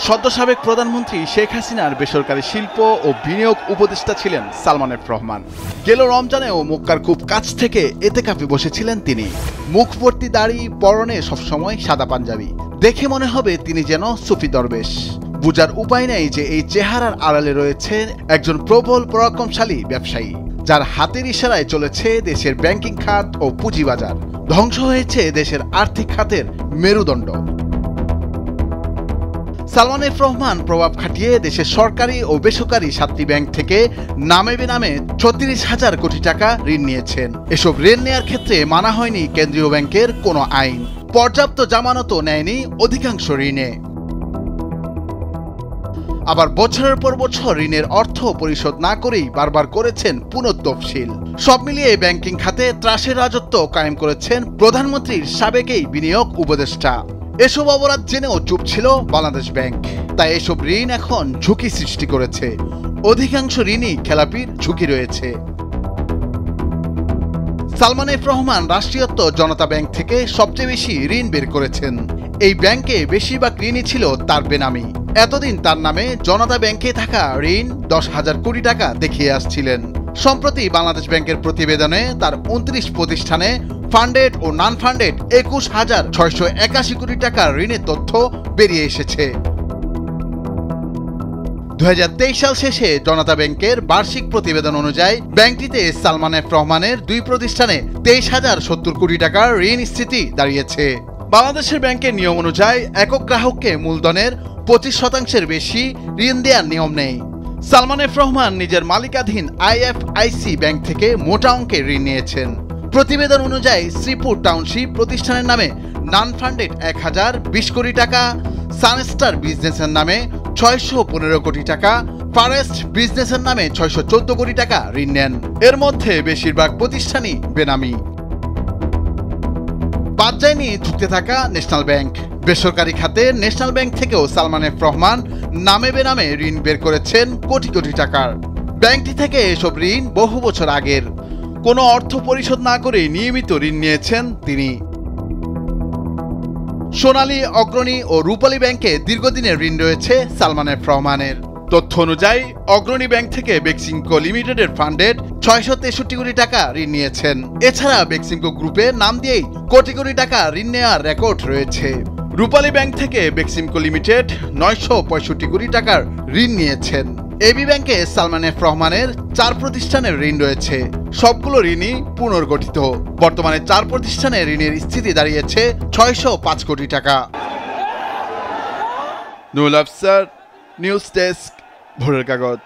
সদ্য সাবেক প্রধানমন্ত্রী শেখ হাসিনার বেসরকারি শিল্প ও বিনিয়োগ উপদেষ্টা ছিলেন সালমান এফ রহমান। গেল রমজানেও মক্কার খুব কাছ থেকে এতেকাফে বসেছিলেন তিনি। মুখ ভর্তি দাড়ি, পরনে সবসময় সাদা পাঞ্জাবি, দেখে মনে হবে তিনি যেন সুফি দরবেশ। বুঝার উপায় নেই যে এই চেহারার আড়ালে রয়েছে একজন প্রবল পরাক্রমশালী ব্যবসায়ী, যার হাতের ইশারায় চলেছে দেশের ব্যাংকিং খাত ও পুঁজিবাজার। ধ্বংস হয়েছে দেশের আর্থিক খাতের মেরুদণ্ড। সালমান এফ রহমান প্রভাব খাটিয়ে দেশের সরকারি ও বেসরকারি 7টি ব্যাংক থেকে নামে বেনামে 36,000 কোটি টাকা ঋণ নিয়েছেন। এসব ঋণ নেওয়ার ক্ষেত্রে মানা হয়নি কেন্দ্রীয় ব্যাংকের কোনো আইন, পর্যাপ্ত জামানতও নেয়নি অধিকাংশ ঋণে। আবার বছরের পর বছর ঋণের অর্থ পরিশোধ না করেই বারবার করেছেন পুনঃতফসিল। সব মিলিয়ে ব্যাংকিং খাতে ত্রাসের রাজত্ব কায়েম করেছেন প্রধানমন্ত্রীর সাবেক এই বিনিয়োগ উপদেষ্টা। এসব অপরাধ জেনেও চুপ ছিল বাংলাদেশ ব্যাংক। তাই এসব ঋণ এখন ঝুঁকি সৃষ্টি করেছে। অধিকাংশ ঋণই খেলাপির ঝুঁকি রয়েছে। সালমান এফ রহমান রাষ্ট্রীয়ত্ব জনতা ব্যাংক থেকে সবচেয়ে বেশি ঋণ বের করেছেন। এই ব্যাংকে বেশিরভাগ ঋণই ছিল তার বেনামি। এতদিন তার নামে জনতা ব্যাংকে থাকা ঋণ 10,000 কোটি টাকা দেখিয়ে আসছিলেন। সম্প্রতি বাংলাদেশ ব্যাংকের প্রতিবেদনে তার 29 প্রতিষ্ঠানে ফান্ডেড ও নন ফান্ডেড 21,681 কোটি টাকার ঋণের তথ্য বেরিয়ে এসেছে। 2023 সাল শেষে জনতা ব্যাংকের বার্ষিক প্রতিবেদন অনুযায়ী ব্যাংকটিতে সালমান এফ রহমানের 2 প্রতিষ্ঠানে 23,070 কোটি টাকার ঋণ স্থিতি দাঁড়িয়েছে। বাংলাদেশের ব্যাংকের নিয়ম অনুযায়ী একক গ্রাহককে মূলধনের 25% বেশি ঋণ দেওয়ার নিয়ম নেই। সালমান এফ রহমান নিজের মালিকাধীন আইএফআইসি ব্যাংক থেকে মোটা অঙ্কের ঋণ নিয়েছেন। প্রতিবেদন অনুযায়ী শ্রীপুর টাউনশিপ প্রতিষ্ঠানের নামে নন ফান্ডেড 1,020 কোটি টাকা, সানস্টার বিজনেসের নামে 615 কোটি টাকা, ফরেস্ট বিজনেসের নামে 614 কোটি টাকা ঋণ নেন। এর মধ্যে বেশিরভাগ প্রতিষ্ঠানই বেনামি। বাদ যায়নি ধুঁকতে থাকা ন্যাশনাল ব্যাংক। বেসরকারি খাতে ন্যাশনাল ব্যাংক থেকেও সালমান এফ রহমান নামে বেনামে ঋণ বের করেছেন কোটি কোটি টাকার। ব্যাংকটি থেকে এসব ঋণ বহু বছর আগের। কোনো অর্থ পরিশোধ না করে নিয়মিত ঋণ নিয়েছেন তিনি। সোনালী, অগ্রণী ও রূপালী ব্যাংকে দীর্ঘদিনের ঋণ রয়েছে সালমান এফ রহমানের। তথ্য অনুযায়ী অগ্রণী ব্যাংক থেকে বেক্সিমকো লিমিটেডের ফান্ডেড 663 কোটি টাকা ঋণ নিয়েছেন। এছাড়া বেক্সিমকো গ্রুপের নাম দিয়েই কোটি কোটি টাকা ঋণ নেওয়ার রেকর্ড রয়েছে। রূপালী ব্যাংক থেকে বেক্সিমকো লিমিটেড 965 কোটি টাকার ঋণ নিয়েছেন। এবি ব্যাংকে সালমান এফ রহমানের 4 প্রতিষ্ঠানের ঋণ রয়েছে। সবগুলো ঋণই পুনর্গঠিত। বর্তমানে 4 প্রতিষ্ঠানের ঋণের স্থিতি দাঁড়িয়েছে 605 কোটি টাকা। নুরুল আফসার, নিউজ ডেস্ক, ভোরের কাগজ।